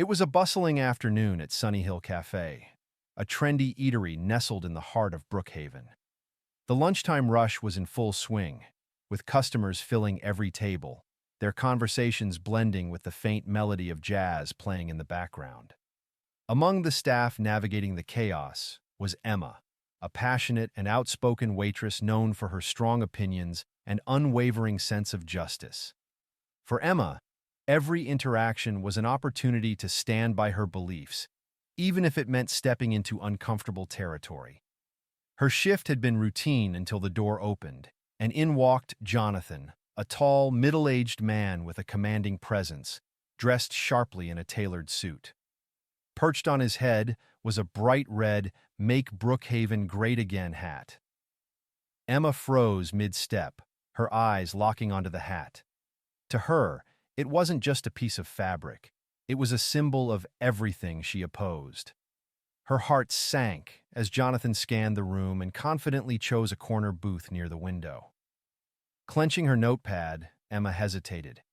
It was a bustling afternoon at Sunny Hill Cafe, a trendy eatery nestled in the heart of Brookhaven. The lunchtime rush was in full swing, with customers filling every table, their conversations blending with the faint melody of jazz playing in the background. Among the staff navigating the chaos was Emma, a passionate and outspoken waitress known for her strong opinions and unwavering sense of justice. For Emma, every interaction was an opportunity to stand by her beliefs, even if it meant stepping into uncomfortable territory. Her shift had been routine until the door opened, and in walked Jonathan, a tall, middle-aged man with a commanding presence, dressed sharply in a tailored suit. Perched on his head was a bright red "Make Brookhaven Great Again" hat. Emma froze mid-step, her eyes locking onto the hat. To her, it wasn't just a piece of fabric. It was a symbol of everything she opposed. Her heart sank as Jonathan scanned the room and confidently chose a corner booth near the window. Clenching her notepad, Emma hesitated.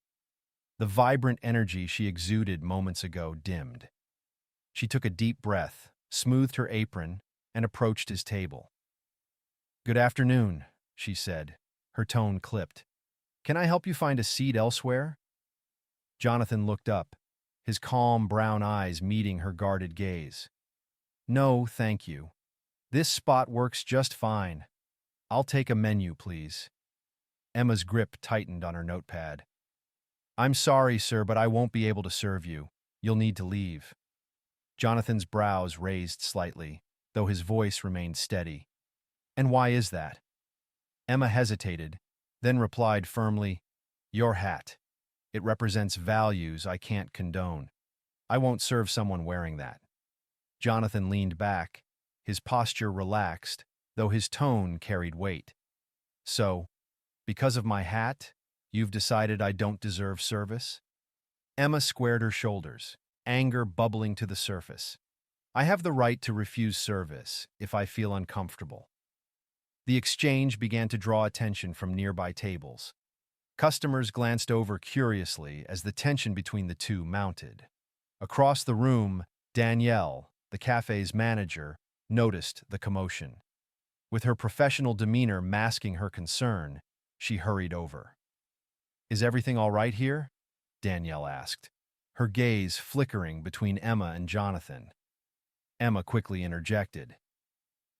The vibrant energy she exuded moments ago dimmed. She took a deep breath, smoothed her apron, and approached his table. "Good afternoon," she said, her tone clipped. "Can I help you find a seat elsewhere?" Jonathan looked up, his calm brown eyes meeting her guarded gaze. "No, thank you. This spot works just fine. I'll take a menu, please." Emma's grip tightened on her notepad. "I'm sorry, sir, but I won't be able to serve you. You'll need to leave." Jonathan's brows raised slightly, though his voice remained steady. "And why is that?" Emma hesitated, then replied firmly, "Your hat. It represents values I can't condone. I won't serve someone wearing that." Jonathan leaned back, his posture relaxed, though his tone carried weight. "So, because of my hat, you've decided I don't deserve service?" Emma squared her shoulders, anger bubbling to the surface. "I have the right to refuse service if I feel uncomfortable." The exchange began to draw attention from nearby tables. Customers glanced over curiously as the tension between the two mounted. Across the room, Danielle, the cafe's manager, noticed the commotion. With her professional demeanor masking her concern, she hurried over. "Is everything all right here?" Danielle asked, her gaze flickering between Emma and Jonathan. Emma quickly interjected.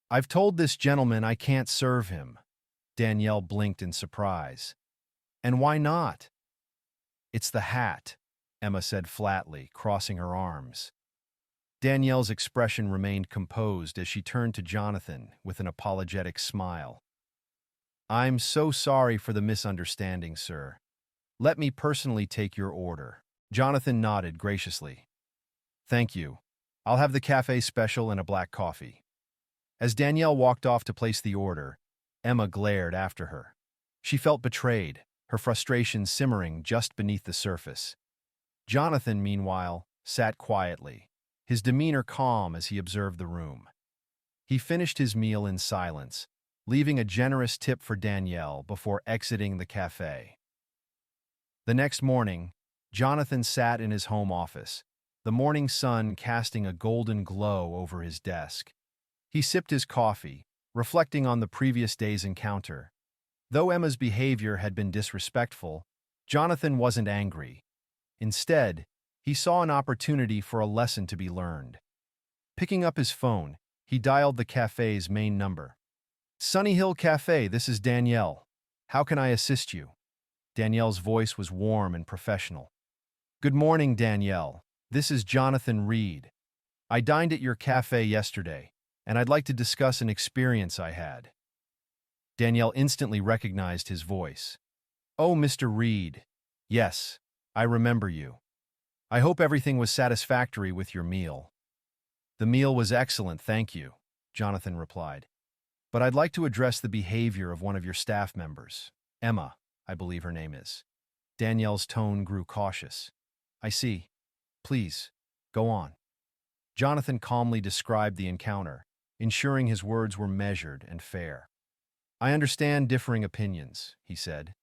"I've told this gentleman I can't serve him." Danielle blinked in surprise. "And why not?" "It's the hat," Emma said flatly, crossing her arms. Danielle's expression remained composed as she turned to Jonathan with an apologetic smile. "I'm so sorry for the misunderstanding, sir. Let me personally take your order." Jonathan nodded graciously. "Thank you. I'll have the cafe special and a black coffee." As Danielle walked off to place the order, Emma glared after her. She felt betrayed, her frustration simmering just beneath the surface. Jonathan, meanwhile, sat quietly, his demeanor calm as he observed the room. He finished his meal in silence, leaving a generous tip for Danielle before exiting the cafe. The next morning, Jonathan sat in his home office, the morning sun casting a golden glow over his desk. He sipped his coffee, reflecting on the previous day's encounter. Though Emma's behavior had been disrespectful, Jonathan wasn't angry. Instead, he saw an opportunity for a lesson to be learned. Picking up his phone, he dialed the cafe's main number. "Sunny Hill Cafe, this is Danielle. How can I assist you?" Danielle's voice was warm and professional. "Good morning, Danielle. This is Jonathan Reed. I dined at your cafe yesterday, and I'd like to discuss an experience I had." Danielle instantly recognized his voice. "Oh, Mr. Reed. Yes, I remember you. I hope everything was satisfactory with your meal." "The meal was excellent, thank you," Jonathan replied. "But I'd like to address the behavior of one of your staff members. Emma, I believe her name is." Danielle's tone grew cautious. "I see. Please, go on." Jonathan calmly described the encounter, ensuring his words were measured and fair. "I understand differing opinions," he said,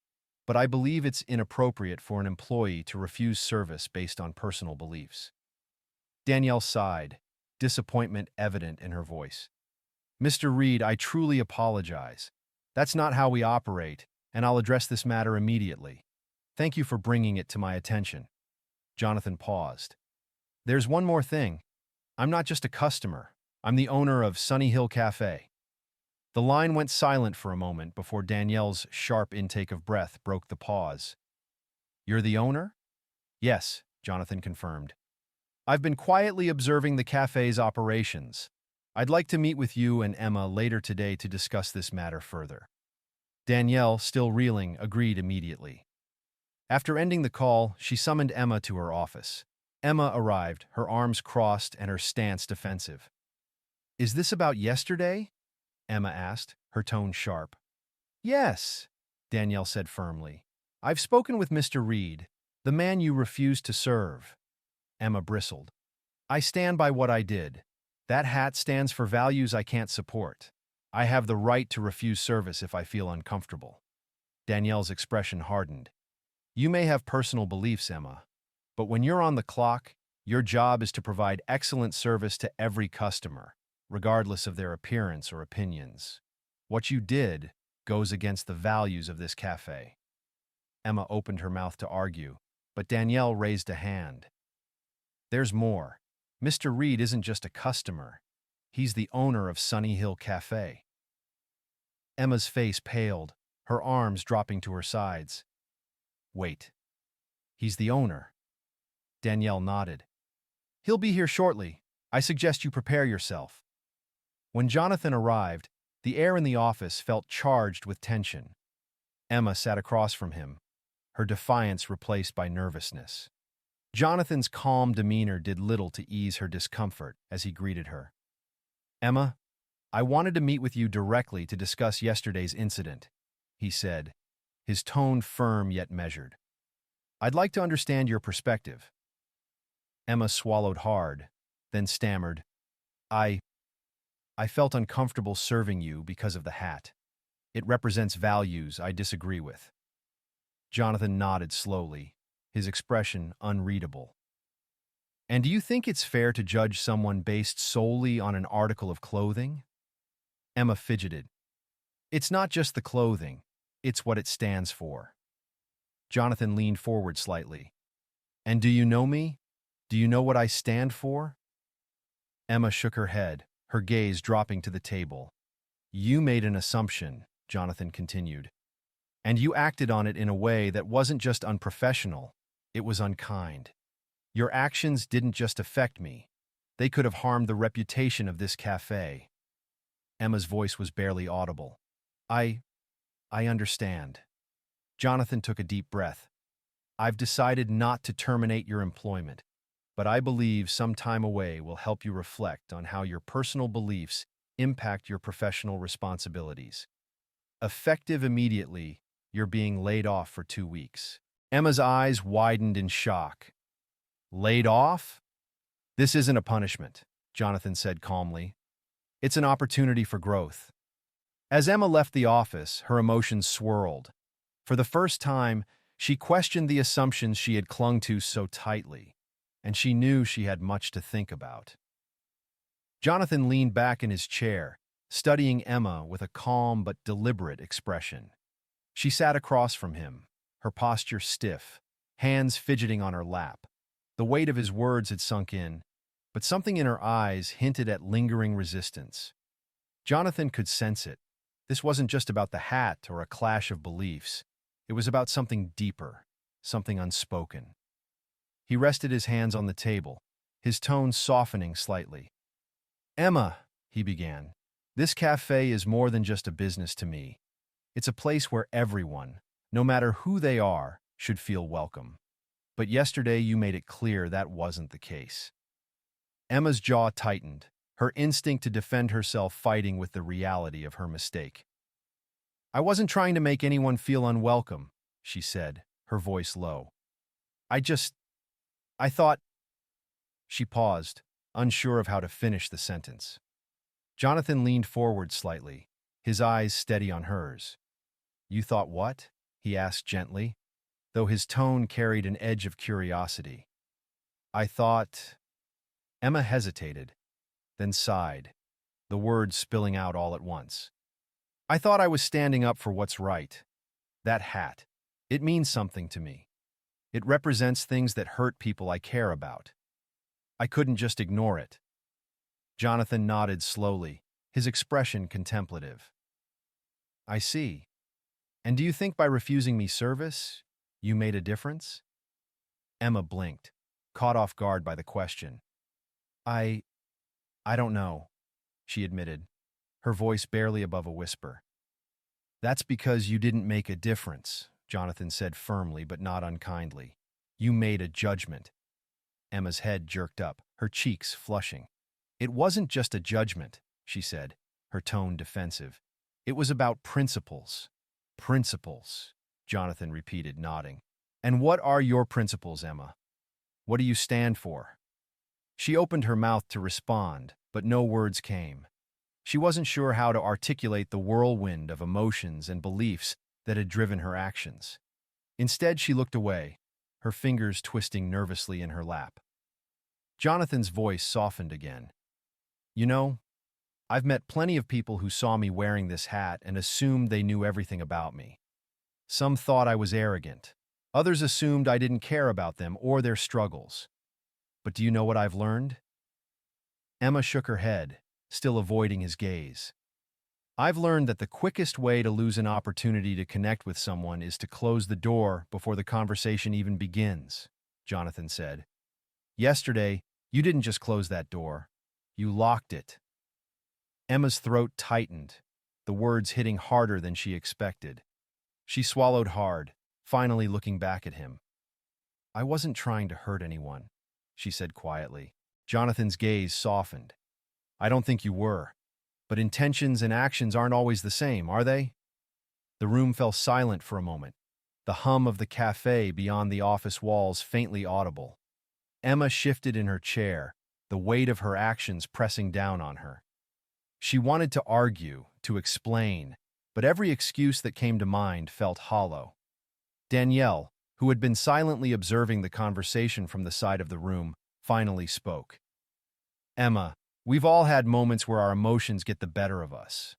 "but I believe it's inappropriate for an employee to refuse service based on personal beliefs. Danielle sighed, disappointment evident in her voice. Mr. Reed, I truly apologize. That's not how we operate, and I'll address this matter immediately. Thank you for bringing it to my attention. Jonathan paused. There's one more thing. I'm not just a customer. I'm the owner of Sunny Hill Cafe. The line went silent for a moment before Danielle's sharp intake of breath broke the pause. You're the owner? Yes, Jonathan confirmed. I've been quietly observing the cafe's operations. I'd like to meet with you and Emma later today to discuss this matter further. Danielle, still reeling, agreed immediately. After ending the call, she summoned Emma to her office. Emma arrived, her arms crossed and her stance defensive. Is this about yesterday? Emma asked, her tone sharp. Yes, Danielle said firmly. I've spoken with Mr. Reed, the man you refused to serve. Emma bristled. I stand by what I did. That hat stands for values I can't support. I have the right to refuse service if I feel uncomfortable. Danielle's expression hardened. You may have personal beliefs, Emma, but when you're on the clock, your job is to provide excellent service to every customer, regardless of their appearance or opinions. What you did goes against the values of this cafe. Emma opened her mouth to argue, but Danielle raised a hand. There's more. Mr. Reed isn't just a customer. He's the owner of Sunny Hill Cafe. Emma's face paled, her arms dropping to her sides. Wait. He's the owner. Danielle nodded. He'll be here shortly. I suggest you prepare yourself. When Jonathan arrived, the air in the office felt charged with tension. Emma sat across from him, her defiance replaced by nervousness. Jonathan's calm demeanor did little to ease her discomfort as he greeted her. Emma, I wanted to meet with you directly to discuss yesterday's incident, he said, his tone firm yet measured. I'd like to understand your perspective. Emma swallowed hard, then stammered, I felt uncomfortable serving you because of the hat. It represents values I disagree with. Jonathan nodded slowly, his expression unreadable. And do you think it's fair to judge someone based solely on an article of clothing? Emma fidgeted. It's not just the clothing, it's what it stands for. Jonathan leaned forward slightly. And do you know me? Do you know what I stand for? Emma shook her head, her gaze dropping to the table. You made an assumption, Jonathan continued. And you acted on it in a way that wasn't just unprofessional, it was unkind. Your actions didn't just affect me. They could have harmed the reputation of this cafe. Emma's voice was barely audible. I understand. Jonathan took a deep breath. I've decided not to terminate your employment, but I believe some time away will help you reflect on how your personal beliefs impact your professional responsibilities. Effective immediately, you're being laid off for 2 weeks. Emma's eyes widened in shock. Laid off? This isn't a punishment, Jonathan said calmly. It's an opportunity for growth. As Emma left the office, her emotions swirled. For the first time, she questioned the assumptions she had clung to so tightly, and she knew she had much to think about. Jonathan leaned back in his chair, studying Emma with a calm but deliberate expression. She sat across from him, her posture stiff, hands fidgeting on her lap. The weight of his words had sunk in, but something in her eyes hinted at lingering resistance. Jonathan could sense it. This wasn't just about the hat or a clash of beliefs. It was about something deeper, something unspoken. He rested his hands on the table, his tone softening slightly. Emma, he began, this cafe is more than just a business to me. It's a place where everyone, no matter who they are, should feel welcome. But yesterday you made it clear that wasn't the case. Emma's jaw tightened, her instinct to defend herself fighting with the reality of her mistake. I wasn't trying to make anyone feel unwelcome, she said, her voice low. I thought... She paused, unsure of how to finish the sentence. Jonathan leaned forward slightly, his eyes steady on hers. You thought what? He asked gently, though his tone carried an edge of curiosity. I thought... Emma hesitated, then sighed, the words spilling out all at once. I thought I was standing up for what's right. That hat. It means something to me. It represents things that hurt people I care about. I couldn't just ignore it. Jonathan nodded slowly, his expression contemplative. I see. And do you think by refusing me service, you made a difference? Emma blinked, caught off guard by the question. I don't know, she admitted, her voice barely above a whisper. That's because you didn't make a difference, Jonathan said firmly but not unkindly. You made a judgment. Emma's head jerked up, her cheeks flushing. It wasn't just a judgment, she said, her tone defensive. It was about principles. Principles, Jonathan repeated, nodding. And what are your principles, Emma? What do you stand for? She opened her mouth to respond, but no words came. She wasn't sure how to articulate the whirlwind of emotions and beliefs that had driven her actions. Instead, she looked away, her fingers twisting nervously in her lap. Jonathan's voice softened again. You know, I've met plenty of people who saw me wearing this hat and assumed they knew everything about me. Some thought I was arrogant. Others assumed I didn't care about them or their struggles. But do you know what I've learned? Emma shook her head, still avoiding his gaze. I've learned that the quickest way to lose an opportunity to connect with someone is to close the door before the conversation even begins, Jonathan said. Yesterday, you didn't just close that door. You locked it. Emma's throat tightened, the words hitting harder than she expected. She swallowed hard, finally looking back at him. I wasn't trying to hurt anyone, she said quietly. Jonathan's gaze softened. I don't think you were. But intentions and actions aren't always the same, are they? The room fell silent for a moment, the hum of the cafe beyond the office walls faintly audible. Emma shifted in her chair, the weight of her actions pressing down on her. She wanted to argue, to explain, but every excuse that came to mind felt hollow. Danielle, who had been silently observing the conversation from the side of the room, finally spoke. Emma, we've all had moments where our emotions get the better of us.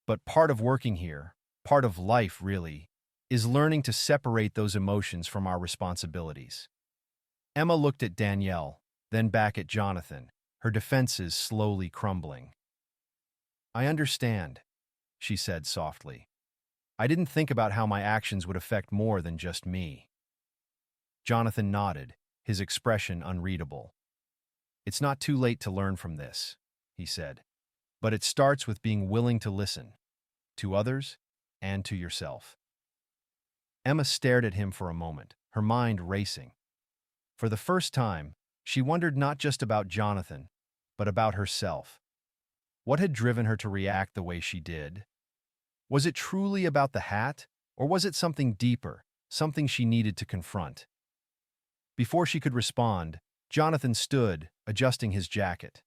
But part of working here, part of life really, is learning to separate those emotions from our responsibilities. Emma looked at Danielle, then back at Jonathan, her defenses slowly crumbling. I understand, she said softly. I didn't think about how my actions would affect more than just me. Jonathan nodded, his expression unreadable. It's not too late to learn from this, he said. But it starts with being willing to listen, to others and to yourself. Emma stared at him for a moment, her mind racing. For the first time, she wondered not just about Jonathan, but about herself. What had driven her to react the way she did? Was it truly about the hat, or was it something deeper, something she needed to confront? Before she could respond, Jonathan stood, adjusting his jacket.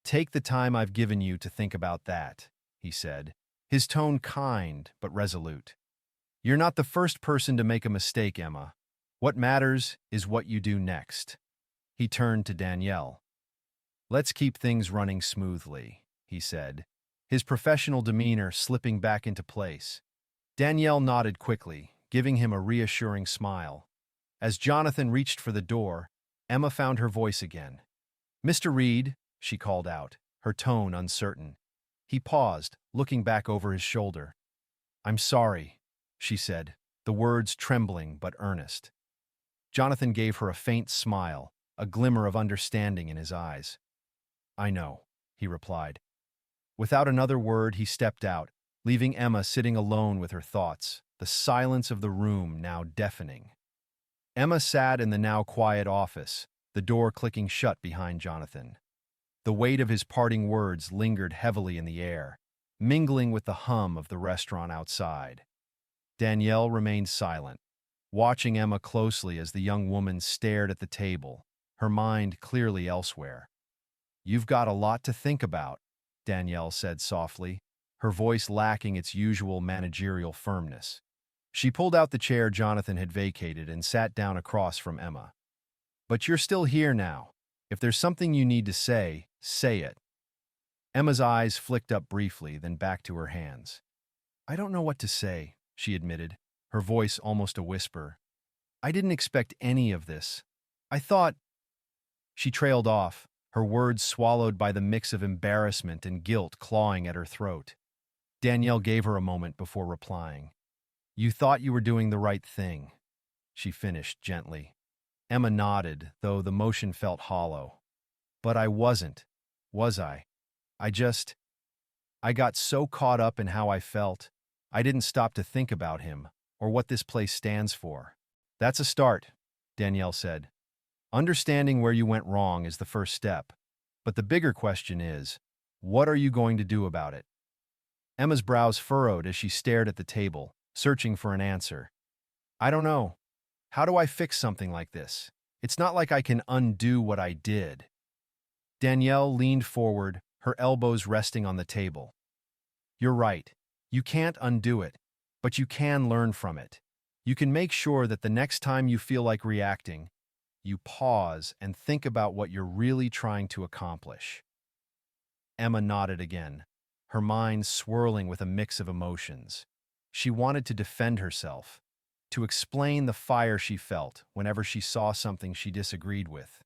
Take the time I've given you to think about that, he said, his tone kind but resolute. You're not the first person to make a mistake, Emma. What matters is what you do next. He turned to Danielle. Let's keep things running smoothly, he said, his professional demeanor slipping back into place. Danielle nodded quickly, giving him a reassuring smile. As Jonathan reached for the door, Emma found her voice again. Mr. Reed, she called out, her tone uncertain. He paused, looking back over his shoulder. I'm sorry, she said, the words trembling but earnest. Jonathan gave her a faint smile, a glimmer of understanding in his eyes. I know, he replied. Without another word, he stepped out, leaving Emma sitting alone with her thoughts, the silence of the room now deafening. Emma sat in the now quiet office, the door clicking shut behind Jonathan. The weight of his parting words lingered heavily in the air, mingling with the hum of the restaurant outside. Danielle remained silent, watching Emma closely as the young woman stared at the table, her mind clearly elsewhere. You've got a lot to think about, Danielle said softly, her voice lacking its usual managerial firmness. She pulled out the chair Jonathan had vacated and sat down across from Emma. But you're still here now, If there's something you need to say it. Emma's eyes flicked up briefly, then back to her hands. I don't know what to say, she admitted, her voice almost a whisper. I didn't expect any of this. I thought. She trailed off, her words swallowed by the mix of embarrassment and guilt clawing at her throat. Danielle gave her a moment before replying. You thought you were doing the right thing, she finished gently. Emma nodded, though the motion felt hollow. But I wasn't, was I? I got so caught up in how I felt, I didn't stop to think about him, or what this place stands for. That's a start, Danielle said. Understanding where you went wrong is the first step, but the bigger question is, what are you going to do about it? Emma's brows furrowed as she stared at the table, searching for an answer. I don't know. How do I fix something like this? It's not like I can undo what I did. Danielle leaned forward, her elbows resting on the table. You're right. You can't undo it, but you can learn from it. You can make sure that the next time you feel like reacting, you pause and think about what you're really trying to accomplish. Emma nodded again, her mind swirling with a mix of emotions. She wanted to defend herself, to explain the fire she felt whenever she saw something she disagreed with.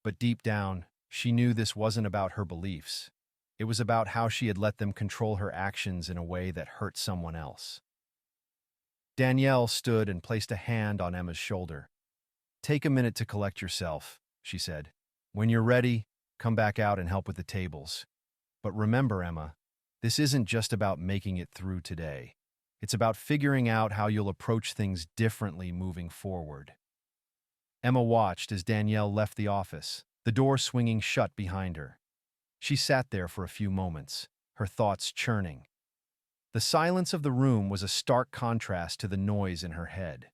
But deep down, she knew this wasn't about her beliefs. It was about how she had let them control her actions in a way that hurt someone else. Danielle stood and placed a hand on Emma's shoulder. Take a minute to collect yourself, she said. When you're ready, come back out and help with the tables. But remember, Emma, this isn't just about making it through today. It's about figuring out how you'll approach things differently moving forward. Emma watched as Danielle left the office, the door swinging shut behind her. She sat there for a few moments, her thoughts churning. The silence of the room was a stark contrast to the noise in her head.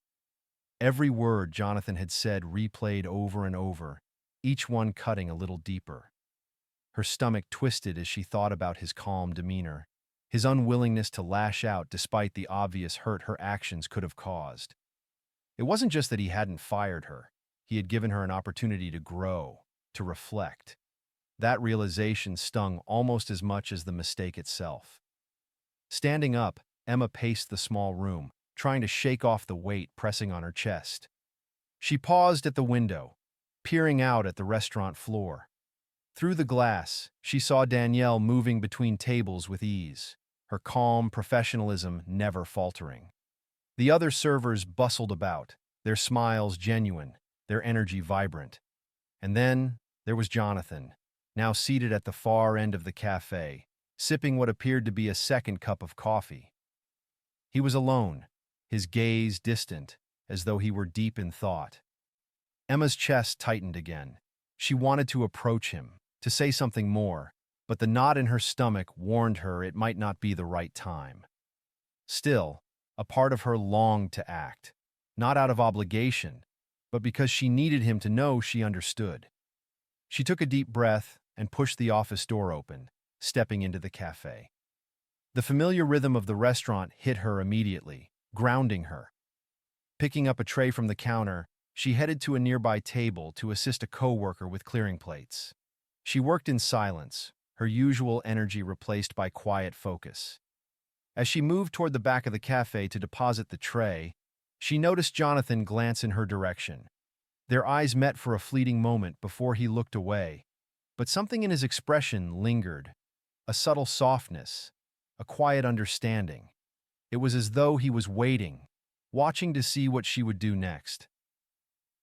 Every word Jonathan had said replayed over and over, each one cutting a little deeper. Her stomach twisted as she thought about his calm demeanor, his unwillingness to lash out despite the obvious hurt her actions could have caused. It wasn't just that he hadn't fired her. He had given her an opportunity to grow, to reflect. That realization stung almost as much as the mistake itself. Standing up, Emma paced the small room, trying to shake off the weight pressing on her chest. She paused at the window, peering out at the restaurant floor. Through the glass, she saw Danielle moving between tables with ease, her calm professionalism never faltering. The other servers bustled about, their smiles genuine, their energy vibrant. And then there was Jonathan, now seated at the far end of the cafe, sipping what appeared to be a second cup of coffee. He was alone, his gaze distant, as though he were deep in thought. Emma's chest tightened again. She wanted to approach him, to say something more, but the knot in her stomach warned her it might not be the right time. Still, a part of her longed to act, not out of obligation, but because she needed him to know she understood. She took a deep breath and pushed the office door open, stepping into the cafe. The familiar rhythm of the restaurant hit her immediately, grounding her. Picking up a tray from the counter, she headed to a nearby table to assist a coworker with clearing plates. She worked in silence, her usual energy replaced by quiet focus. As she moved toward the back of the cafe to deposit the tray, she noticed Jonathan glance in her direction. Their eyes met for a fleeting moment before he looked away, but something in his expression lingered, a subtle softness, a quiet understanding. It was as though he was waiting, watching to see what she would do next.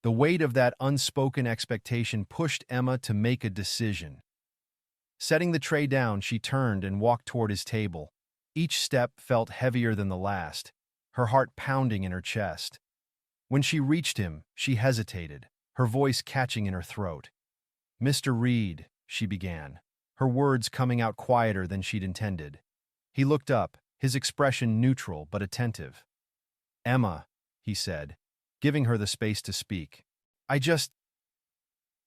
The weight of that unspoken expectation pushed Emma to make a decision. Setting the tray down, she turned and walked toward his table. Each step felt heavier than the last, her heart pounding in her chest. When she reached him, she hesitated, her voice catching in her throat. "Mr. Reed," she began, her words coming out quieter than she'd intended. He looked up, his expression neutral but attentive. "Emma," he said, giving her the space to speak.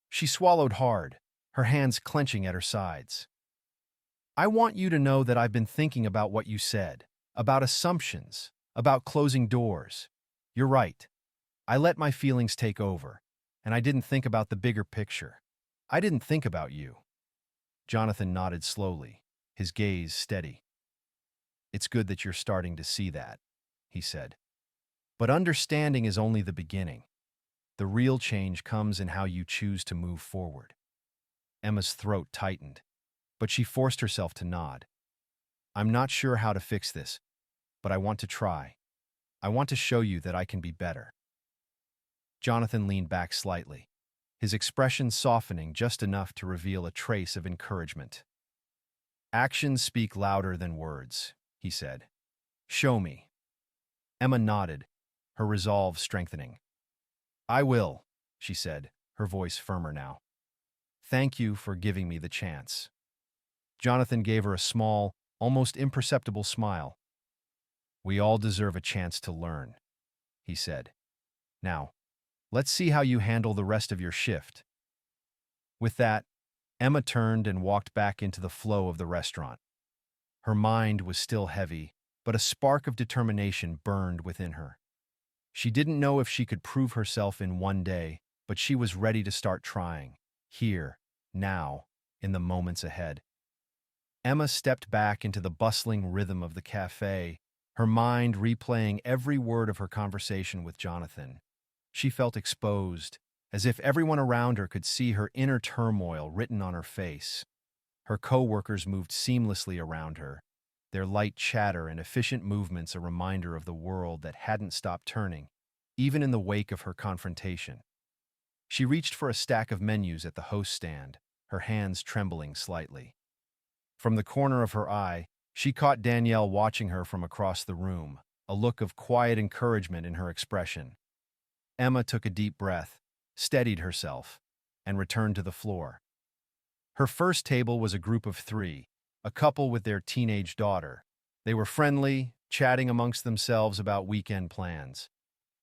She swallowed hard, her hands clenching at her sides. "I want you to know that I've been thinking about what you said, about assumptions, about closing doors. You're right. I let my feelings take over, and I didn't think about the bigger picture. I didn't think about you. Jonathan nodded slowly, his gaze steady. It's good that you're starting to see that, he said. But understanding is only the beginning. The real change comes in how you choose to move forward. Emma's throat tightened, but she forced herself to nod. I'm not sure how to fix this, but I want to try. I want to show you that I can be better. Jonathan leaned back slightly, his expression softening just enough to reveal a trace of encouragement. Actions speak louder than words, he said. Show me. Emma nodded, her resolve strengthening. I will, she said, her voice firmer now. Thank you for giving me the chance. Jonathan gave her a small, almost imperceptible smile. We all deserve a chance to learn, he said. Now, let's see how you handle the rest of your shift. With that, Emma turned and walked back into the flow of the restaurant. Her mind was still heavy, but a spark of determination burned within her. She didn't know if she could prove herself in one day, but she was ready to start trying, here, now, in the moments ahead. Emma stepped back into the bustling rhythm of the cafe, her mind replaying every word of her conversation with Jonathan. She felt exposed, as if everyone around her could see her inner turmoil written on her face. Her co-workers moved seamlessly around her, their light chatter and efficient movements a reminder of the world that hadn't stopped turning, even in the wake of her confrontation. She reached for a stack of menus at the host stand, her hands trembling slightly. From the corner of her eye, she caught Danielle watching her from across the room, a look of quiet encouragement in her expression. Emma took a deep breath, steadied herself, and returned to the floor. Her first table was a group of 3, a couple with their teenage daughter. They were friendly, chatting amongst themselves about weekend plans.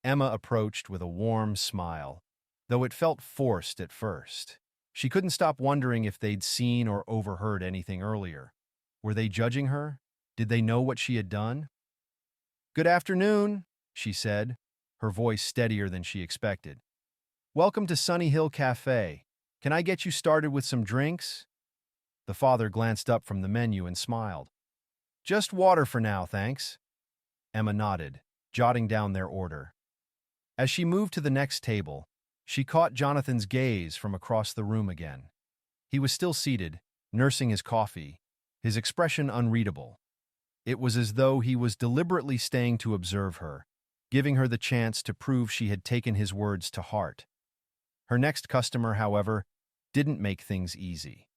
Emma approached with a warm smile, though it felt forced at first. She couldn't stop wondering if they'd seen or overheard anything earlier. Were they judging her? Did they know what she had done? Good afternoon, she said, her voice steadier than she expected. Welcome to Sunny Hill Cafe. Can I get you started with some drinks? The father glanced up from the menu and smiled. Just water for now, thanks. Emma nodded, jotting down their order. As she moved to the next table, she caught Jonathan's gaze from across the room again. He was still seated, nursing his coffee, his expression unreadable. It was as though he was deliberately staying to observe her, giving her the chance to prove she had taken his words to heart. Her next customer, however, didn't make things easy.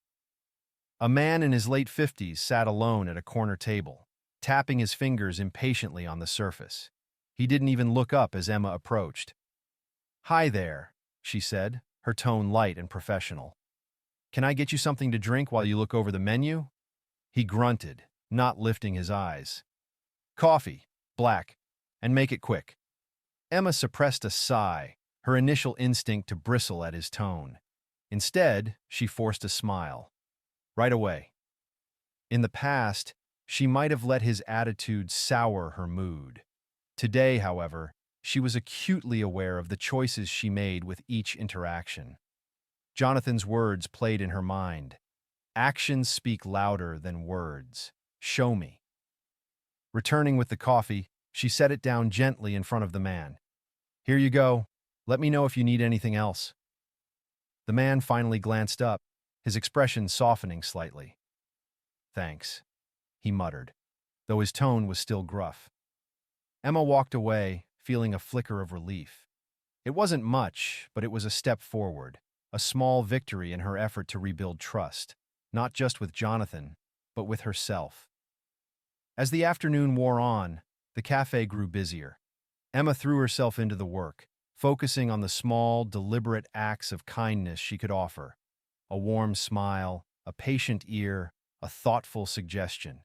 A man in his late 50s sat alone at a corner table, tapping his fingers impatiently on the surface. He didn't even look up as Emma approached. Hi there, she said, her tone light and professional. Can I get you something to drink while you look over the menu? He grunted, not lifting his eyes. Coffee, black, and make it quick. Emma suppressed a sigh, her initial instinct to bristle at his tone. Instead, she forced a smile. Right away. In the past, she might have let his attitude sour her mood. Today, however, she was acutely aware of the choices she made with each interaction. Jonathan's words played in her mind. Actions speak louder than words. Show me. Returning with the coffee, she set it down gently in front of the man. Here you go. Let me know if you need anything else. The man finally glanced up, his expression softening slightly. Thanks, he muttered, though his tone was still gruff. Emma walked away, feeling a flicker of relief. It wasn't much, but it was a step forward, a small victory in her effort to rebuild trust, not just with Jonathan, but with herself. As the afternoon wore on, the cafe grew busier. Emma threw herself into the work, focusing on the small, deliberate acts of kindness she could offer. A warm smile, a patient ear, a thoughtful suggestion.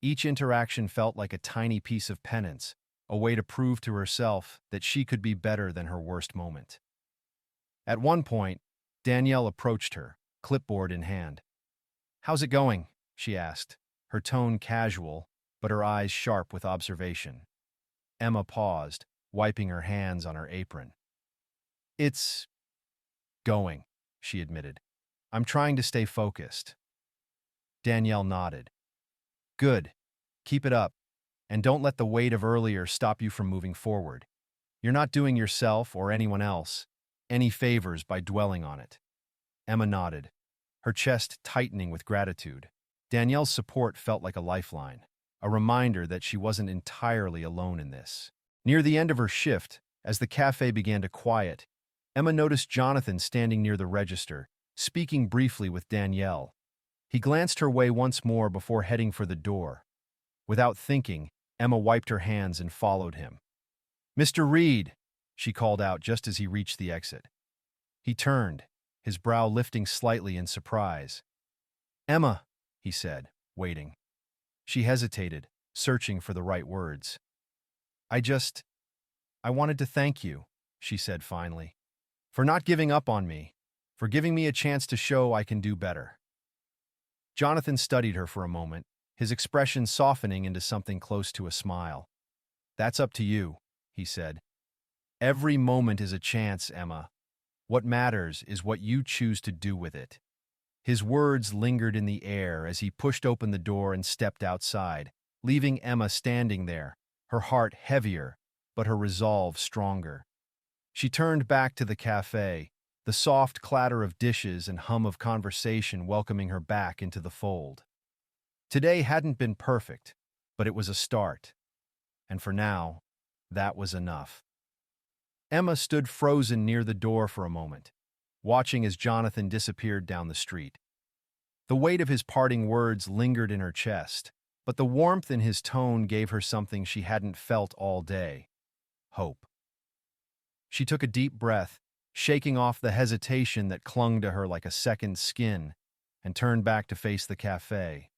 Each interaction felt like a tiny piece of penance, a way to prove to herself that she could be better than her worst moment. At one point, Danielle approached her, clipboard in hand. How's it going? She asked, her tone casual, but her eyes sharp with observation. Emma paused, wiping her hands on her apron. It's going, she admitted. I'm trying to stay focused. Danielle nodded. Good. Keep it up. And don't let the weight of earlier stop you from moving forward. You're not doing yourself or anyone else any favors by dwelling on it. Emma nodded, her chest tightening with gratitude. Danielle's support felt like a lifeline, a reminder that she wasn't entirely alone in this. Near the end of her shift, as the cafe began to quiet, Emma noticed Jonathan standing near the register, speaking briefly with Danielle. He glanced her way once more before heading for the door. Without thinking, Emma wiped her hands and followed him. "Mr. Reed," she called out just as he reached the exit. He turned, his brow lifting slightly in surprise. "Emma," he said, waiting. She hesitated, searching for the right words. I wanted to thank you," she said finally, "for not giving up on me, for giving me a chance to show I can do better." Jonathan studied her for a moment, his expression softening into something close to a smile. "That's up to you," he said. "Every moment is a chance, Emma. What matters is what you choose to do with it." His words lingered in the air as he pushed open the door and stepped outside, leaving Emma standing there, her heart heavier, but her resolve stronger. She turned back to the cafe, the soft clatter of dishes and hum of conversation welcoming her back into the fold. Today hadn't been perfect, but it was a start. And for now, that was enough. Emma stood frozen near the door for a moment, watching as Jonathan disappeared down the street. The weight of his parting words lingered in her chest, but the warmth in his tone gave her something she hadn't felt all day: hope. She took a deep breath, shaking off the hesitation that clung to her like a second skin, and turned back to face the cafe.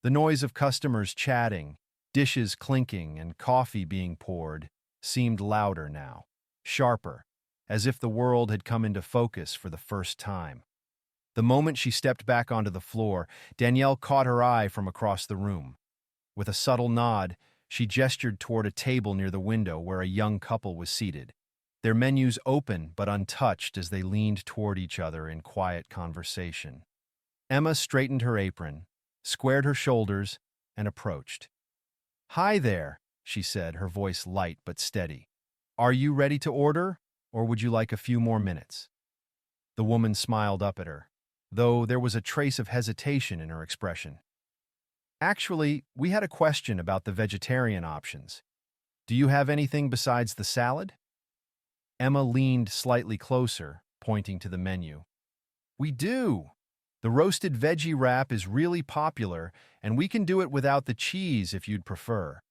The noise of customers chatting, dishes clinking, and coffee being poured seemed louder now, sharper, as if the world had come into focus for the first time. The moment she stepped back onto the floor, Danielle caught her eye from across the room. With a subtle nod, she gestured toward a table near the window where a young couple was seated, their menus open but untouched as they leaned toward each other in quiet conversation. Emma straightened her apron, squared her shoulders, and approached. "Hi there," she said, her voice light but steady. "Are you ready to order, or would you like a few more minutes?" The woman smiled up at her, though there was a trace of hesitation in her expression. "Actually, we had a question about the vegetarian options. Do you have anything besides the salad?" Emma leaned slightly closer, pointing to the menu. "We do. The roasted veggie wrap is really popular, and we can do it without the cheese if you'd prefer.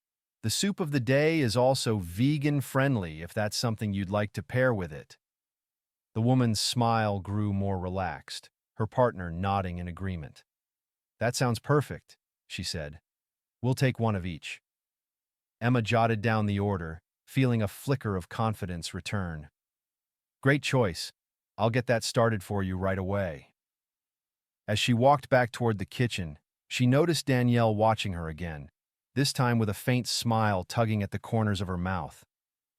The soup of the day is also vegan-friendly if that's something you'd like to pair with it." The woman's smile grew more relaxed, her partner nodding in agreement. "That sounds perfect," she said. "We'll take one of each." Emma jotted down the order, feeling a flicker of confidence return. "Great choice. I'll get that started for you right away." As she walked back toward the kitchen, she noticed Danielle watching her again, this time with a faint smile tugging at the corners of her mouth.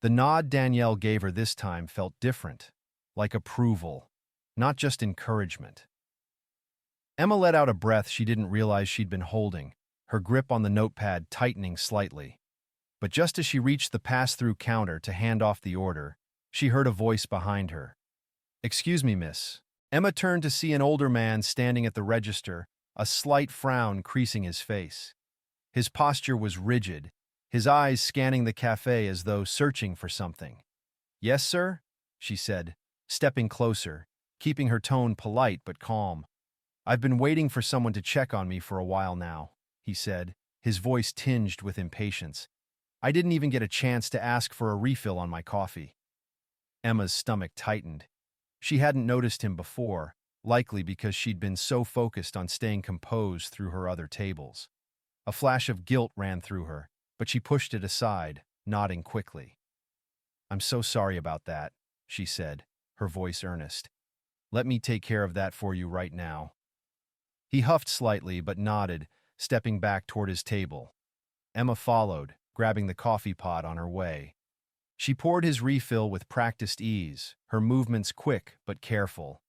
The nod Danielle gave her this time felt different, like approval, not just encouragement. Emma let out a breath she didn't realize she'd been holding, her grip on the notepad tightening slightly. But just as she reached the pass-through counter to hand off the order, she heard a voice behind her. "Excuse me, miss." Emma turned to see an older man standing at the register, a slight frown creasing his face. His posture was rigid, his eyes scanning the cafe as though searching for something. "Yes, sir?" she said, stepping closer, keeping her tone polite but calm. "I've been waiting for someone to check on me for a while now," he said, his voice tinged with impatience. "I didn't even get a chance to ask for a refill on my coffee." Emma's stomach tightened. She hadn't noticed him before, likely because she'd been so focused on staying composed through her other tables. A flash of guilt ran through her, but she pushed it aside, nodding quickly. "I'm so sorry about that," she said, her voice earnest. "Let me take care of that for you right now." He huffed slightly but nodded, stepping back toward his table. Emma followed, grabbing the coffee pot on her way. She poured his refill with practiced ease, her movements quick but careful.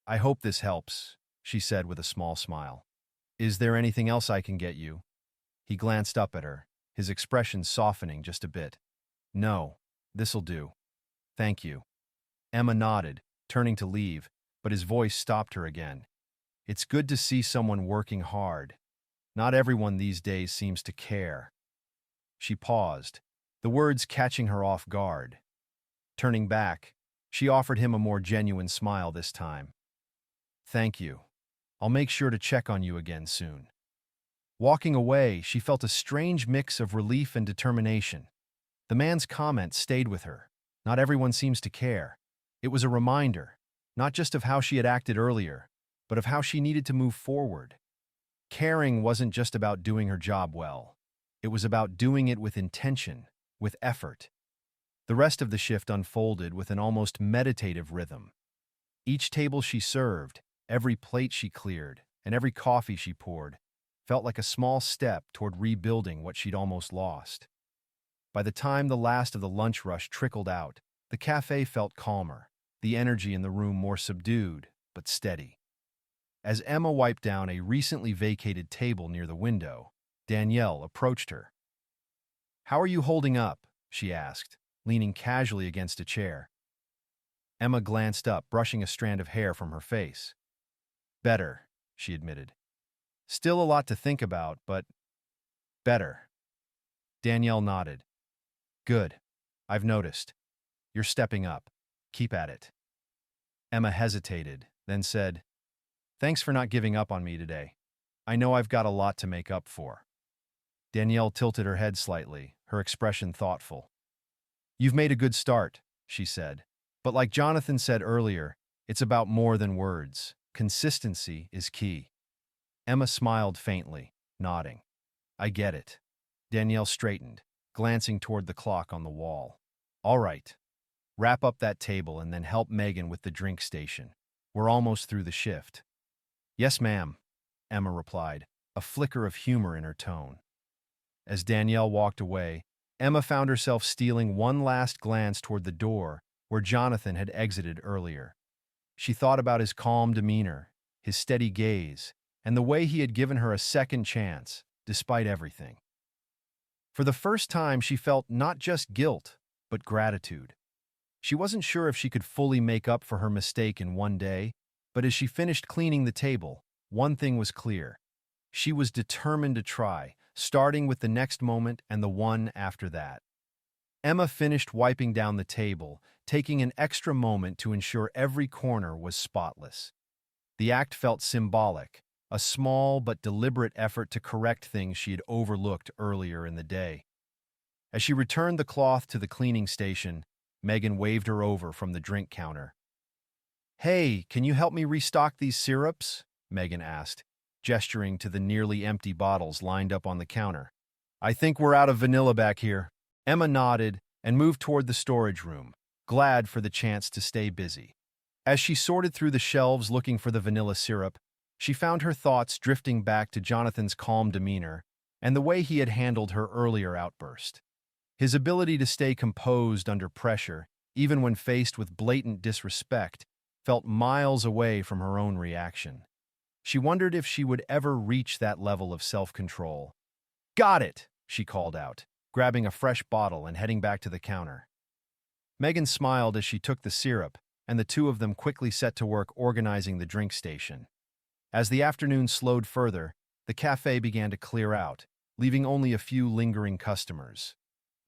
"I hope this helps," she said with a small smile. Is there anything else I can get you? He glanced up at her, his expression softening just a bit. No, this'll do. Thank you. Emma nodded, turning to leave, but his voice stopped her again. It's good to see someone working hard. Not everyone these days seems to care. She paused, the words catching her off guard. Turning back, she offered him a more genuine smile this time. Thank you. I'll make sure to check on you again soon. Walking away, she felt a strange mix of relief and determination. The man's comment stayed with her. Not everyone seems to care. It was a reminder, not just of how she had acted earlier, but of how she needed to move forward. Caring wasn't just about doing her job well. It was about doing it with intention, with effort. The rest of the shift unfolded with an almost meditative rhythm. Each table she served, every plate she cleared, and every coffee she poured felt like a small step toward rebuilding what she'd almost lost. By the time the last of the lunch rush trickled out, the cafe felt calmer, the energy in the room more subdued, but steady. As Emma wiped down a recently vacated table near the window, Danielle approached her. How are you holding up? She asked, leaning casually against a chair. Emma glanced up, brushing a strand of hair from her face. Better, she admitted. Still a lot to think about, but better. Danielle nodded. Good. I've noticed. You're stepping up. Keep at it. Emma hesitated, then said, Thanks for not giving up on me today. I know I've got a lot to make up for. Danielle tilted her head slightly, her expression thoughtful. You've made a good start, she said. But like Jonathan said earlier, it's about more than words. Consistency is key. Emma smiled faintly, nodding. I get it. Danielle straightened, glancing toward the clock on the wall. All right. Wrap up that table and then help Megan with the drink station. We're almost through the shift. Yes, ma'am, Emma replied, a flicker of humor in her tone. As Danielle walked away, Emma found herself stealing one last glance toward the door where Jonathan had exited earlier. She thought about his calm demeanor, his steady gaze, and the way he had given her a second chance, despite everything. For the first time, she felt not just guilt, but gratitude. She wasn't sure if she could fully make up for her mistake in one day, but as she finished cleaning the table, one thing was clear. She was determined to try, starting with the next moment and the one after that. Emma finished wiping down the table, taking an extra moment to ensure every corner was spotless. The act felt symbolic, a small but deliberate effort to correct things she had overlooked earlier in the day. As she returned the cloth to the cleaning station, Megan waved her over from the drink counter. Hey, can you help me restock these syrups? Megan asked, gesturing to the nearly empty bottles lined up on the counter. I think we're out of vanilla back here. Emma nodded and moved toward the storage room, glad for the chance to stay busy. As she sorted through the shelves looking for the vanilla syrup, she found her thoughts drifting back to Jonathan's calm demeanor and the way he had handled her earlier outburst. His ability to stay composed under pressure, even when faced with blatant disrespect, felt miles away from her own reaction. She wondered if she would ever reach that level of self-control. Got it, she called out, grabbing a fresh bottle and heading back to the counter. Megan smiled as she took the syrup, and the two of them quickly set to work organizing the drink station. As the afternoon slowed further, the cafe began to clear out, leaving only a few lingering customers.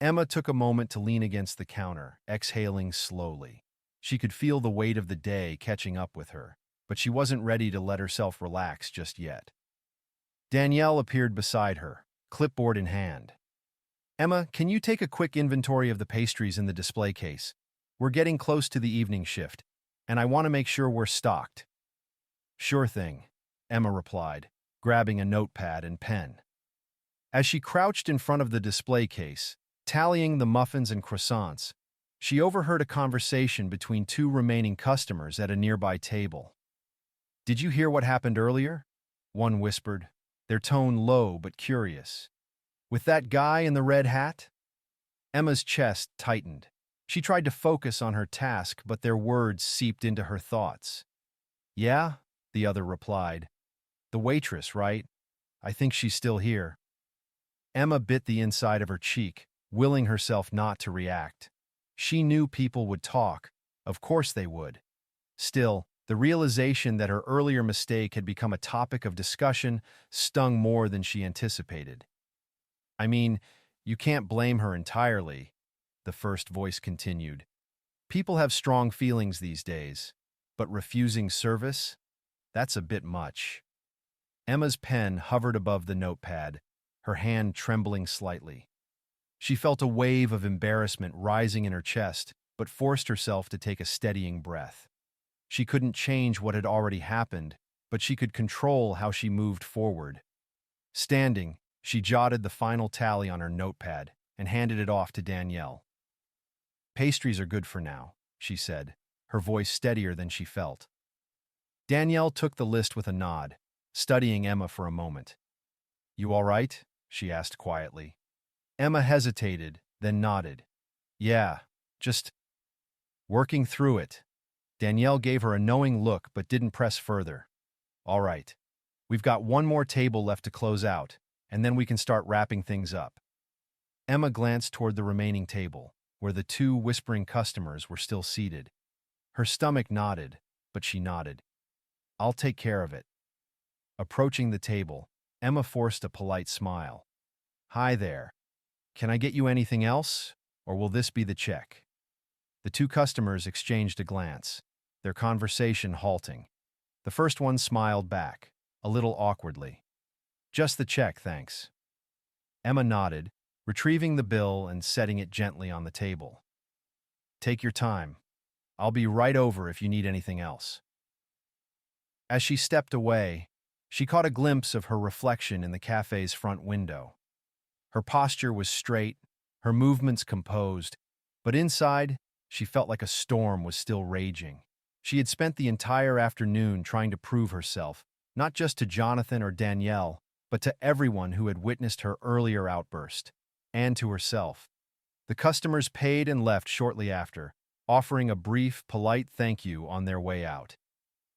Emma took a moment to lean against the counter, exhaling slowly. She could feel the weight of the day catching up with her, but she wasn't ready to let herself relax just yet. Danielle appeared beside her, clipboard in hand. Emma, can you take a quick inventory of the pastries in the display case? We're getting close to the evening shift, and I want to make sure we're stocked. Sure thing, Emma replied, grabbing a notepad and pen. As she crouched in front of the display case, tallying the muffins and croissants, she overheard a conversation between two remaining customers at a nearby table. Did you hear what happened earlier? One whispered, their tone low but curious. With that guy in the red hat? Emma's chest tightened. She tried to focus on her task, but their words seeped into her thoughts. Yeah, the other replied. The waitress, right? I think she's still here. Emma bit the inside of her cheek, willing herself not to react. She knew people would talk. Of course they would. Still, the realization that her earlier mistake had become a topic of discussion stung more than she anticipated. I mean, you can't blame her entirely, the first voice continued. People have strong feelings these days, but refusing service? That's a bit much. Emma's pen hovered above the notepad, her hand trembling slightly. She felt a wave of embarrassment rising in her chest, but forced herself to take a steadying breath. She couldn't change what had already happened, but she could control how she moved forward. Standing, she jotted the final tally on her notepad and handed it off to Danielle. Pastries are good for now, she said, her voice steadier than she felt. Danielle took the list with a nod, studying Emma for a moment. You all right? She asked quietly. Emma hesitated, then nodded. Yeah, just working through it. Danielle gave her a knowing look but didn't press further. All right. We've got one more table left to close out, and then we can start wrapping things up. Emma glanced toward the remaining table, where the two whispering customers were still seated. Her stomach knotted, but she nodded. I'll take care of it. Approaching the table, Emma forced a polite smile. Hi there. Can I get you anything else, or will this be the check? The two customers exchanged a glance, their conversation halting. The first one smiled back, a little awkwardly. Just the check, thanks. Emma nodded, retrieving the bill and setting it gently on the table. Take your time. I'll be right over if you need anything else. As she stepped away, she caught a glimpse of her reflection in the cafe's front window. Her posture was straight, her movements composed, but inside, she felt like a storm was still raging. She had spent the entire afternoon trying to prove herself, not just to Jonathan or Danielle, but to everyone who had witnessed her earlier outburst, and to herself. The customers paid and left shortly after, offering a brief, polite thank you on their way out.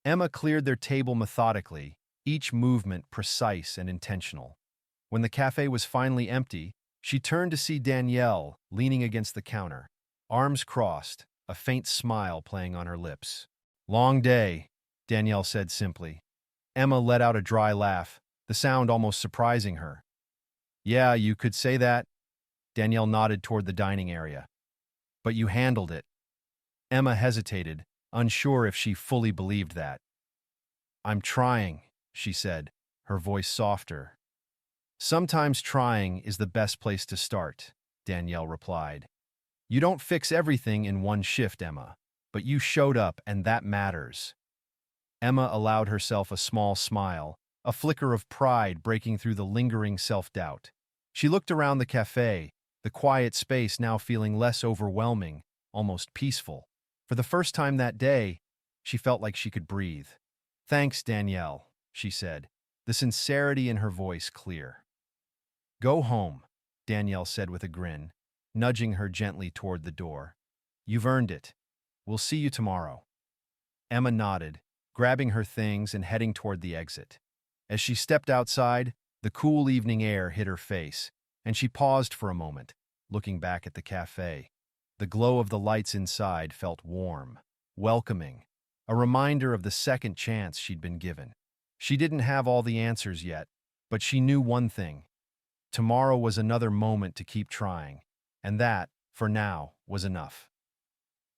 Emma cleared their table methodically, each movement precise and intentional. When the cafe was finally empty, she turned to see Danielle leaning against the counter, arms crossed, a faint smile playing on her lips. Long day, Danielle said simply. Emma let out a dry laugh, the sound almost surprising her. Yeah, you could say that. Danielle nodded toward the dining area. But you handled it. Emma hesitated, unsure if she fully believed that. I'm trying, she said, her voice softer. Sometimes trying is the best place to start, Danielle replied. You don't fix everything in one shift, Emma, but you showed up and that matters. Emma allowed herself a small smile, a flicker of pride breaking through the lingering self-doubt. She looked around the cafe, the quiet space now feeling less overwhelming, almost peaceful. For the first time that day, she felt like she could breathe. Thanks, Danielle, she said, the sincerity in her voice clear. Go home, Danielle said with a grin, nudging her gently toward the door. You've earned it. We'll see you tomorrow. Emma nodded, grabbing her things and heading toward the exit. As she stepped outside, the cool evening air hit her face, and she paused for a moment, looking back at the cafe. The glow of the lights inside felt warm, welcoming, a reminder of the second chance she'd been given. She didn't have all the answers yet, but she knew one thing. Tomorrow was another moment to keep trying, and that, for now, was enough.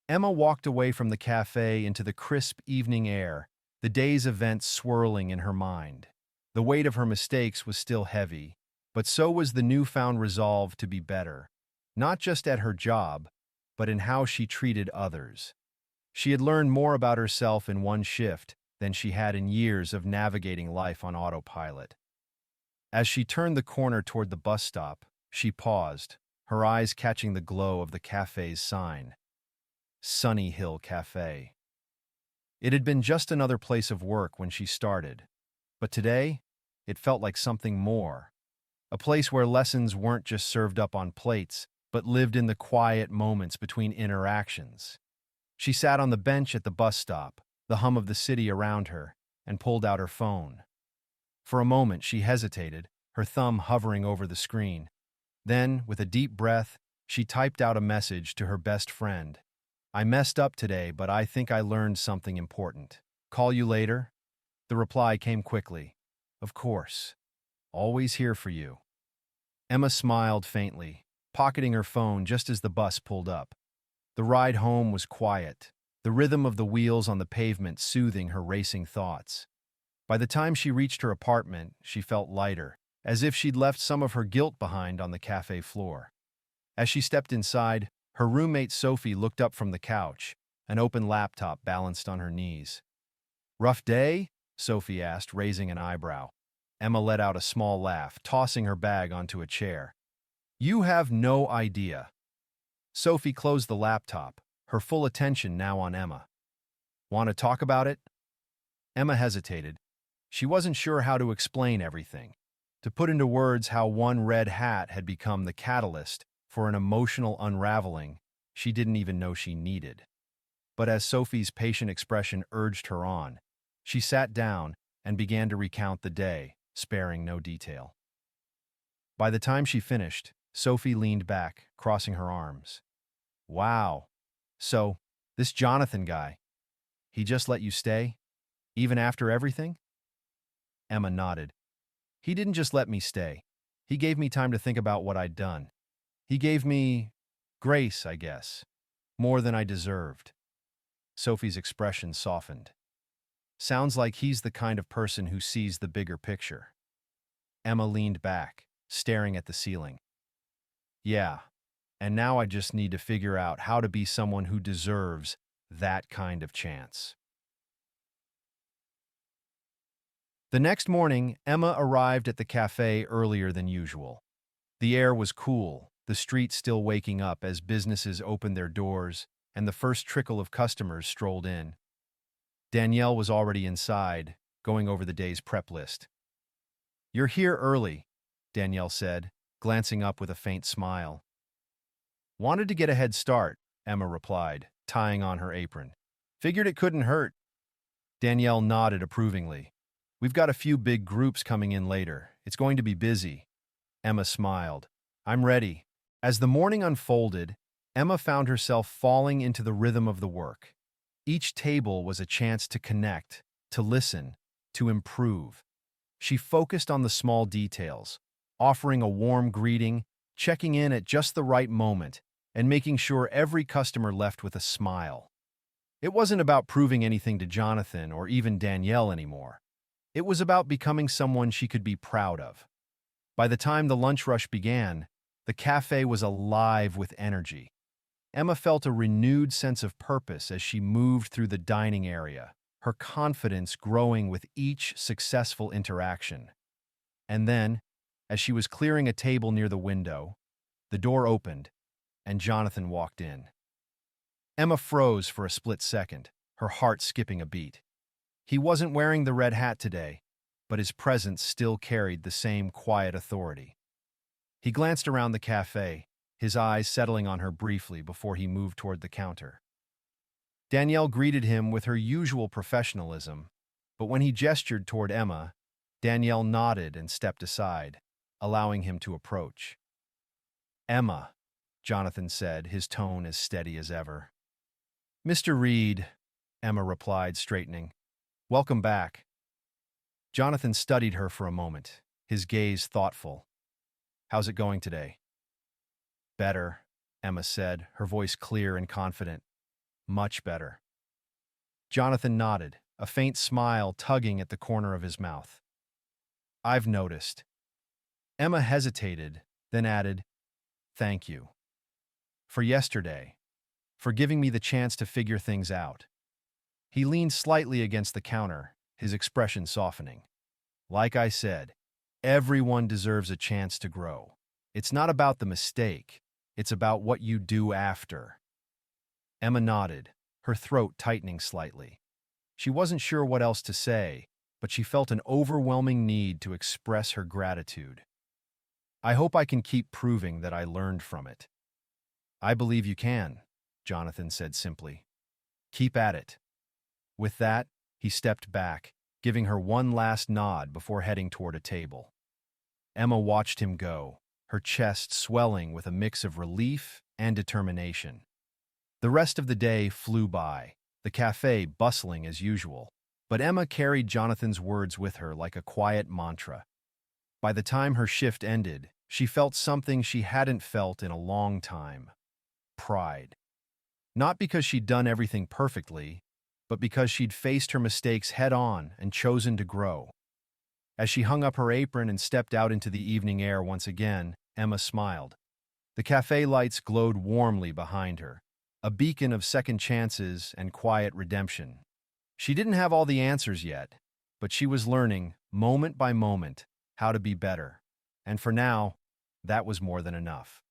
Emma walked away from the cafe into the crisp evening air, the day's events swirling in her mind. The weight of her mistakes was still heavy, but so was the newfound resolve to be better, not just at her job, but in how she treated others. She had learned more about herself in one shift than she had in years of navigating life on autopilot. As she turned the corner toward the bus stop, she paused, her eyes catching the glow of the cafe's sign. Sunny Hill Cafe. It had been just another place of work when she started, but today, it felt like something more. A place where lessons weren't just served up on plates, but lived in the quiet moments between interactions. She sat on the bench at the bus stop, the hum of the city around her, and pulled out her phone. For a moment, she hesitated, her thumb hovering over the screen. Then, with a deep breath, she typed out a message to her best friend. "I messed up today, but I think I learned something important. Call you later?" The reply came quickly. "Of course. Always here for you." Emma smiled faintly, pocketing her phone just as the bus pulled up. The ride home was quiet, the rhythm of the wheels on the pavement soothing her racing thoughts. By the time she reached her apartment, she felt lighter, as if she'd left some of her guilt behind on the cafe floor. As she stepped inside, her roommate Sophie looked up from the couch, an open laptop balanced on her knees. "Rough day?" Sophie asked, raising an eyebrow. Emma let out a small laugh, tossing her bag onto a chair. "You have no idea." Sophie closed the laptop, her full attention now on Emma. "Want to talk about it?" Emma hesitated. She wasn't sure how to explain everything, to put into words how one red hat had become the catalyst for an emotional unraveling she didn't even know she needed. But as Sophie's patient expression urged her on, she sat down and began to recount the day, sparing no detail. By the time she finished, Sophie leaned back, crossing her arms. "Wow. So, this Jonathan guy, he just let you stay? Even after everything?" Emma nodded. "He didn't just let me stay. He gave me time to think about what I'd done. He gave me grace, I guess. More than I deserved." Sophie's expression softened. "Sounds like he's the kind of person who sees the bigger picture." Emma leaned back, staring at the ceiling. "Yeah, and now I just need to figure out how to be someone who deserves that kind of chance." The next morning, Emma arrived at the cafe earlier than usual. The air was cool, the street still waking up as businesses opened their doors and the first trickle of customers strolled in. Danielle was already inside, going over the day's prep list. "You're here early," Danielle said, glancing up with a faint smile. "Wanted to get a head start," Emma replied, tying on her apron. "Figured it couldn't hurt." Danielle nodded approvingly. "We've got a few big groups coming in later. It's going to be busy." Emma smiled. "I'm ready." As the morning unfolded, Emma found herself falling into the rhythm of the work. Each table was a chance to connect, to listen, to improve. She focused on the small details, offering a warm greeting, checking in at just the right moment, and making sure every customer left with a smile. It wasn't about proving anything to Jonathan or even Danielle anymore. It was about becoming someone she could be proud of. By the time the lunch rush began, the cafe was alive with energy. Emma felt a renewed sense of purpose as she moved through the dining area, her confidence growing with each successful interaction. And then, as she was clearing a table near the window, the door opened, and Jonathan walked in. Emma froze for a split second, her heart skipping a beat. He wasn't wearing the red hat today, but his presence still carried the same quiet authority. He glanced around the cafe, his eyes settling on her briefly before he moved toward the counter. Danielle greeted him with her usual professionalism, but when he gestured toward Emma, Danielle nodded and stepped aside, allowing him to approach. "Emma," Jonathan said, his tone as steady as ever. "Mr. Reed," Emma replied, straightening. "Welcome back." Jonathan studied her for a moment, his gaze thoughtful. "How's it going today?" "Better," Emma said, her voice clear and confident. "Much better." Jonathan nodded, a faint smile tugging at the corner of his mouth. "I've noticed." Emma hesitated, then added, "Thank you. For yesterday. For giving me the chance to figure things out." He leaned slightly against the counter, his expression softening. "Like I said, everyone deserves a chance to grow. It's not about the mistake. It's about what you do after." Emma nodded, her throat tightening slightly. She wasn't sure what else to say, but she felt an overwhelming need to express her gratitude. "I hope I can keep proving that I learned from it." "I believe you can," Jonathan said simply. "Keep at it." With that, he stepped back, giving her one last nod before heading toward a table. Emma watched him go, her chest swelling with a mix of relief and determination. The rest of the day flew by, the cafe bustling as usual, but Emma carried Jonathan's words with her like a quiet mantra. By the time her shift ended, she felt something she hadn't felt in a long time: pride. Not because she'd done everything perfectly, but because she'd faced her mistakes head-on and chosen to grow. As she hung up her apron and stepped out into the evening air once again, Emma smiled. The cafe lights glowed warmly behind her, a beacon of second chances and quiet redemption. She didn't have all the answers yet, but she was learning, moment by moment, how to be better. And for now, that was more than enough.